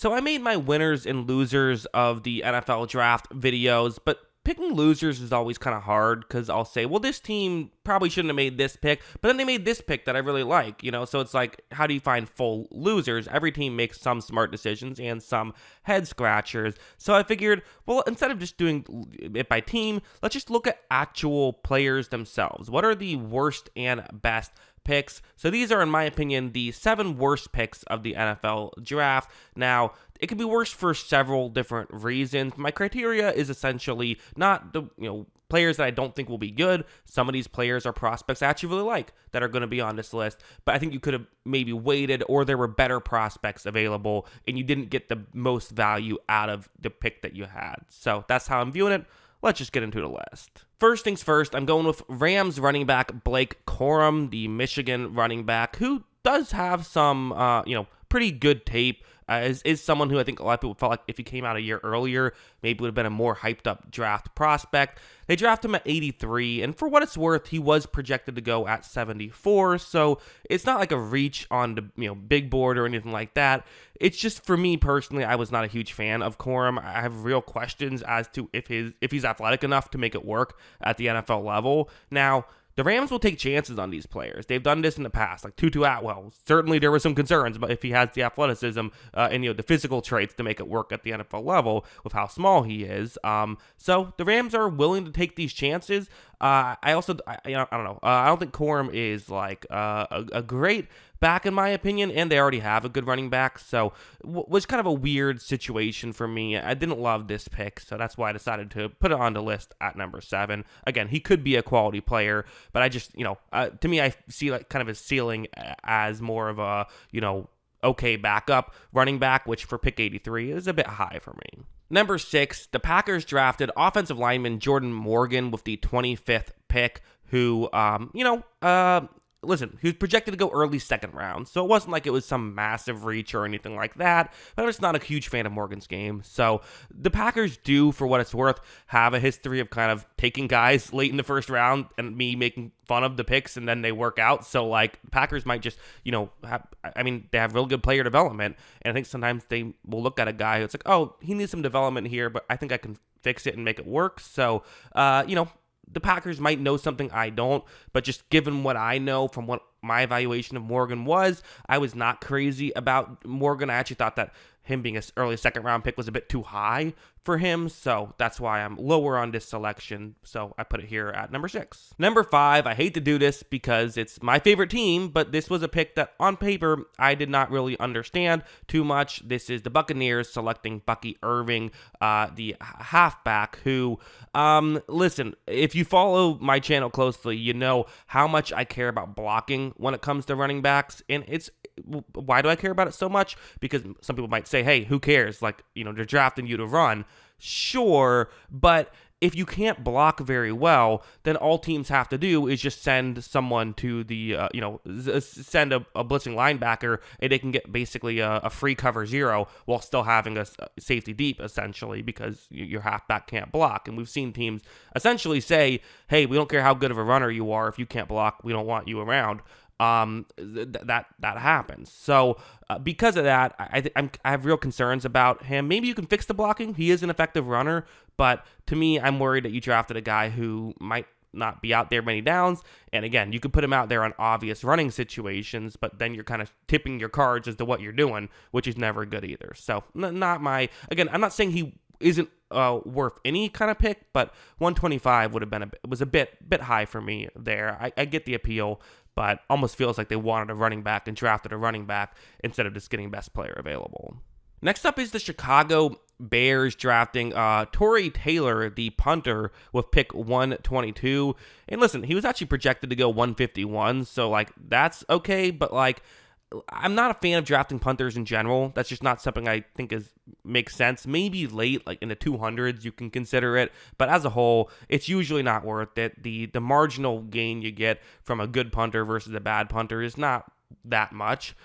So I made my winners and losers of the NFL draft videos, but picking losers is always kind of hard because I'll say, well, this team probably shouldn't have made this pick, but then they made this pick that I really like, So it's like, how do you find full losers? Every team makes some smart decisions and some head scratchers. So I figured, well, instead of just doing it by team, let's just look at actual players themselves. What are the worst and best picks? So these are, in my opinion, the 7 worst picks of the NFL draft. Now, it could be worse for several different reasons. My criteria is essentially not the players that I don't think will be good. Some of these players are prospects I actually really like that are going to be on this list, but I think you could have maybe waited, or there were better prospects available and you didn't get the most value out of the pick that you had. So that's how I'm viewing it. Let's just get into the list. First things first, I'm going with Rams running back Blake Corum, the Michigan running back, who does have some, pretty good tape. Is someone who I think a lot of people felt like if he came out a year earlier, maybe would have been a more hyped up draft prospect. They drafted him at 83, and for what it's worth, he was projected to go at 74, so it's not like a reach on the big board or anything like that. It's just, for me personally, I was not a huge fan of Corum. I have real questions as to if he's athletic enough to make it work at the NFL level. Now, the Rams will take chances on these players. They've done this in the past, like Tutu Atwell. Certainly there were some concerns about if he has the athleticism and the physical traits to make it work at the NFL level with how small he is. So the Rams are willing to take these chances. I don't know. I don't think Corum is like a great back in my opinion, and they already have a good running back, so was kind of a weird situation for me. I didn't love this pick, so that's why I decided to put it on the list at number 7. Again, he could be a quality player, but I just, to me, I see like kind of his ceiling as more of a, okay backup running back, which for pick 83 is a bit high for me. Number 6, the Packers drafted offensive lineman Jordan Morgan with the 25th pick, who, listen, he was projected to go early second round, so it wasn't like it was some massive reach or anything like that, but I'm just not a huge fan of Morgan's game. So the Packers do, for what it's worth, have a history of kind of taking guys late in the first round and me making fun of the picks, and then they work out. So, like, Packers might just, they have real good player development, and I think sometimes they will look at a guy who's like, oh, he needs some development here, but I think I can fix it and make it work. So, the Packers might know something I don't, but just given what I know from what my evaluation of Morgan was, I was not crazy about Morgan. I actually thought that him being an early second round pick was a bit too high for him, so that's why I'm lower on this selection, so I put it here at number 6. Number 5, I hate to do this because it's my favorite team, but this was a pick that on paper I did not really understand too much. This is the Buccaneers selecting Bucky Irving, the halfback, who, listen, if you follow my channel closely, you know how much I care about blocking when it comes to running backs, and why do I care about it so much? Because some people might say, hey, who cares? Like, they're drafting you to run. Sure, but if you can't block very well, then all teams have to do is just send someone to the, send a blitzing linebacker, and they can get basically a free cover 0 while still having a safety deep, essentially, because your halfback can't block. And we've seen teams essentially say, hey, we don't care how good of a runner you are. If you can't block, we don't want you around. That happens. So because of that, I have real concerns about him. Maybe you can fix the blocking. He is an effective runner, but to me, I'm worried that you drafted a guy who might not be out there many downs. And again, you could put him out there on obvious running situations, but then you're kind of tipping your cards as to what you're doing, which is never good either. So I'm not saying he isn't worth any kind of pick, but 125 would have been was a bit high for me there. I get the appeal, but almost feels like they wanted a running back and drafted a running back instead of just getting best player available. Next up is the Chicago Bears drafting Torrey Taylor, the punter, with pick 122. And listen, he was actually projected to go 151, so like that's okay, but like I'm not a fan of drafting punters in general. That's just not something I think makes sense. Maybe late, like in the 200s, you can consider it. But as a whole, it's usually not worth it. The marginal gain you get from a good punter versus a bad punter is not that much.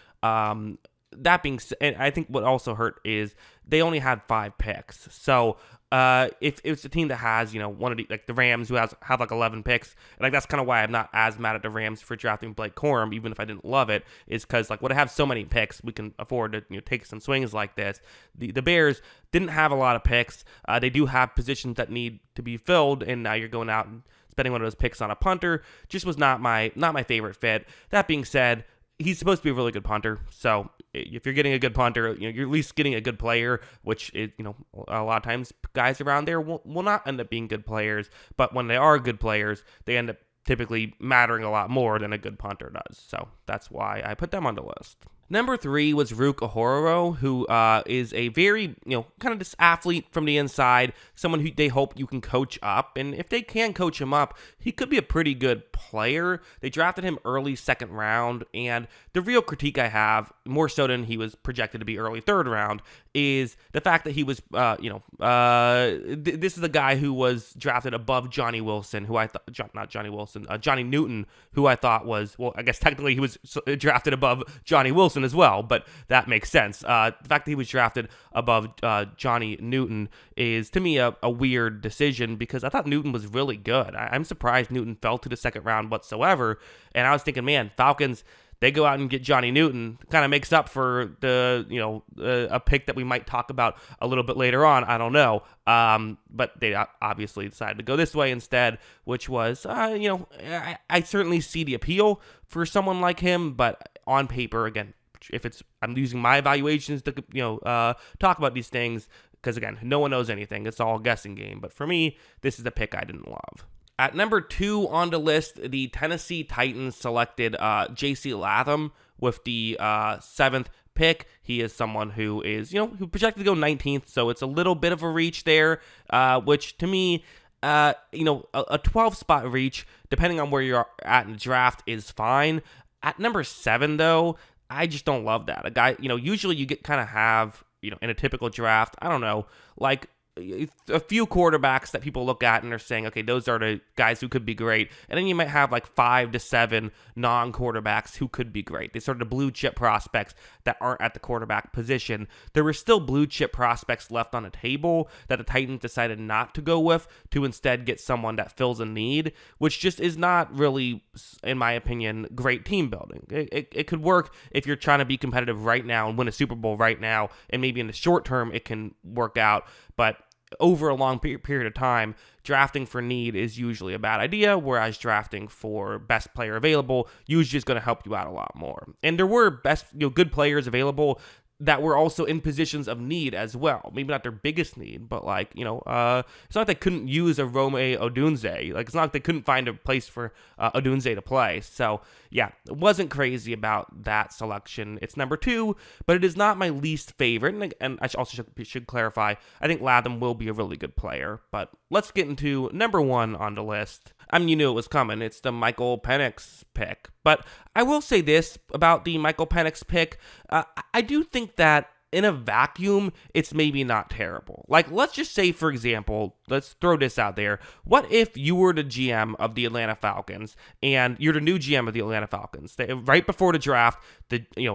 that being said, and I think what also hurt is they only had 5 picks. So if it's a team that has, one of the, like the Rams who have like 11 picks, and like that's kind of why I'm not as mad at the Rams for drafting Blake Corum, even if I didn't love it, is because like when I have so many picks, we can afford to take some swings like this. The Bears didn't have a lot of picks. They do have positions that need to be filled, and now you're going out and spending one of those picks on a punter. Just was not my favorite fit. That being said, he's supposed to be a really good punter. So if you're getting a good punter, you're at least getting a good player, which is, a lot of times guys around there will not end up being good players. But when they are good players, they end up typically mattering a lot more than a good punter does. So that's why I put them on the list. Number 3 was Rook Ahororo, who is a very, kind of this athlete from the inside, someone who they hope you can coach up. And if they can coach him up, he could be a pretty good player. They drafted him early second round. And the real critique I have, more so than he was projected to be early third round, is the fact that he was, this is the guy who was drafted above Johnny Wilson, who I thought, not Johnny Wilson, Johnny Newton, who I thought was, well, I guess technically he was drafted above Johnny Wilson as well, but that makes sense. The fact that he was drafted above Johnny Newton is, to me, a weird decision because I thought Newton was really good. I'm surprised Newton fell to the second round whatsoever, and I was thinking, man, Falcons, they go out and get Johnny Newton, kind of makes up for a pick that we might talk about a little bit later on. I don't know. But they obviously decided to go this way instead, which was, I certainly see the appeal for someone like him, but on paper, again, I'm using my evaluations to, talk about these things, because again, no one knows anything. It's all a guessing game. But for me, this is the pick I didn't love. At number 2 on the list, the Tennessee Titans selected J.C. Latham with the 7th pick. He is someone who is, who projected to go 19th, so it's a little bit of a reach there, which to me, a 12-spot reach, depending on where you're at in the draft, is fine. At number 7, though, I just don't love that. A guy, usually you have, in a typical draft, I don't know, like a few quarterbacks that people look at and are saying, okay, those are the guys who could be great. And then you might have like 5 to 7 non-quarterbacks who could be great. These sort of the blue chip prospects that aren't at the quarterback position. There were still blue chip prospects left on the table that the Titans decided not to go with, to instead get someone that fills a need, which just is not really, in my opinion, great team building. It could work if you're trying to be competitive right now and win a Super Bowl right now, and maybe in the short term it can work out, but over a long period of time, drafting for need is usually a bad idea, whereas drafting for best player available usually is going to help you out a lot more. And there were good players available that were also in positions of need as well. Maybe not their biggest need, but it's not like they couldn't use a Rome Odunze. Like, it's not like they couldn't find a place for Odunze to play. So, yeah, it wasn't crazy about that selection. It's number 2, but it is not my least favorite. And I also should clarify, I think Latham will be a really good player. But let's get into number 1 on the list. I mean, you knew it was coming. It's the Michael Penix pick. But I will say this about the Michael Penix pick. I do think that in a vacuum, it's maybe not terrible. Like, let's just say, for example, let's throw this out there. What if you were the GM of the Atlanta Falcons and you're the new GM of the Atlanta Falcons? Right before the draft,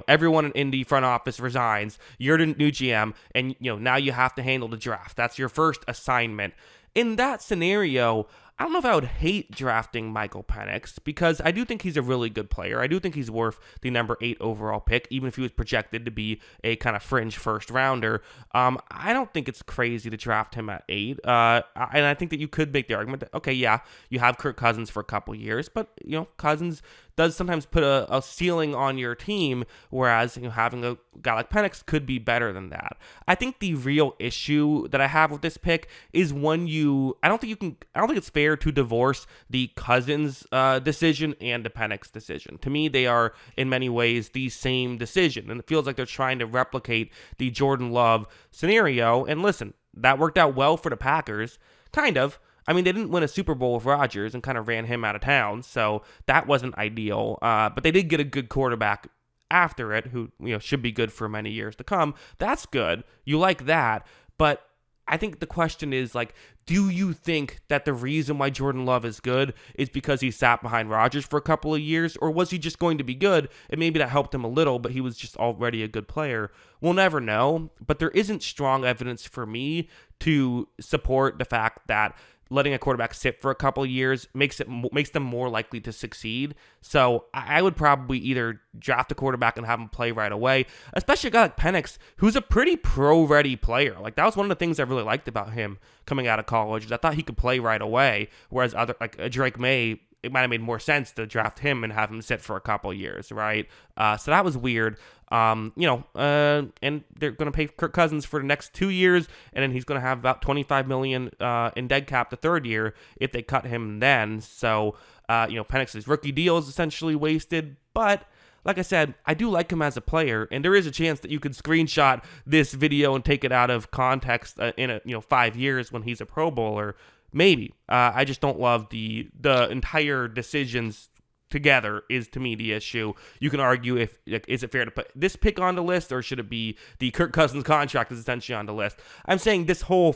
everyone in the front office resigns. You're the new GM, and now you have to handle the draft. That's your first assignment. In that scenario, I don't know if I would hate drafting Michael Penix, because I do think he's a really good player. I do think he's worth the number 8 overall pick, even if he was projected to be a kind of fringe first rounder. I don't think it's crazy to draft him at 8. And I think that you could make the argument that, okay, yeah, you have Kirk Cousins for a couple years, but Cousins does sometimes put a ceiling on your team, whereas having a guy like Penix could be better than that. I think the real issue that I have with this pick is I don't think it's fair to divorce the Cousins decision and the Penix decision. To me, they are in many ways the same decision, and it feels like they're trying to replicate the Jordan Love scenario. And listen, that worked out well for the Packers, kind of. I mean, they didn't win a Super Bowl with Rodgers and kind of ran him out of town, so that wasn't ideal. But they did get a good quarterback after it, who should be good for many years to come. That's good. You like that, but I think the question is, like, do you think that the reason why Jordan Love is good is because he sat behind Rodgers for a couple of years, or was he just going to be good and maybe that helped him a little, but he was just already a good player? We'll never know, but there isn't strong evidence for me to support the fact that letting a quarterback sit for a couple of years makes them more likely to succeed. So I would probably either draft a quarterback and have him play right away, especially a guy like Penix, who's a pretty pro-ready player. Like, that was one of the things I really liked about him coming out of college, is I thought he could play right away, whereas other, like Drake May, it might have made more sense to draft him and have him sit for a couple years, right? So that was weird. And they're going to pay Kirk Cousins for the next 2 years, and then he's going to have about $25 million in dead cap the third year if they cut him then. So, Penix's rookie deal is essentially wasted, but like I said, I do like him as a player, and there is a chance that you could screenshot this video and take it out of context in 5 years when he's a Pro Bowler. Maybe. I just don't love the entire decisions together is, to me, the issue. You can argue if, like, is it fair to put this pick on the list, or should it be the Kirk Cousins contract is essentially on the list? I'm saying this whole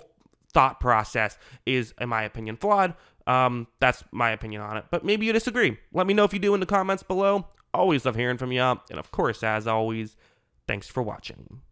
thought process is, in my opinion, flawed. That's my opinion on it. But maybe you disagree. Let me know if you do in the comments below. Always love hearing from you. And of course, as always, thanks for watching.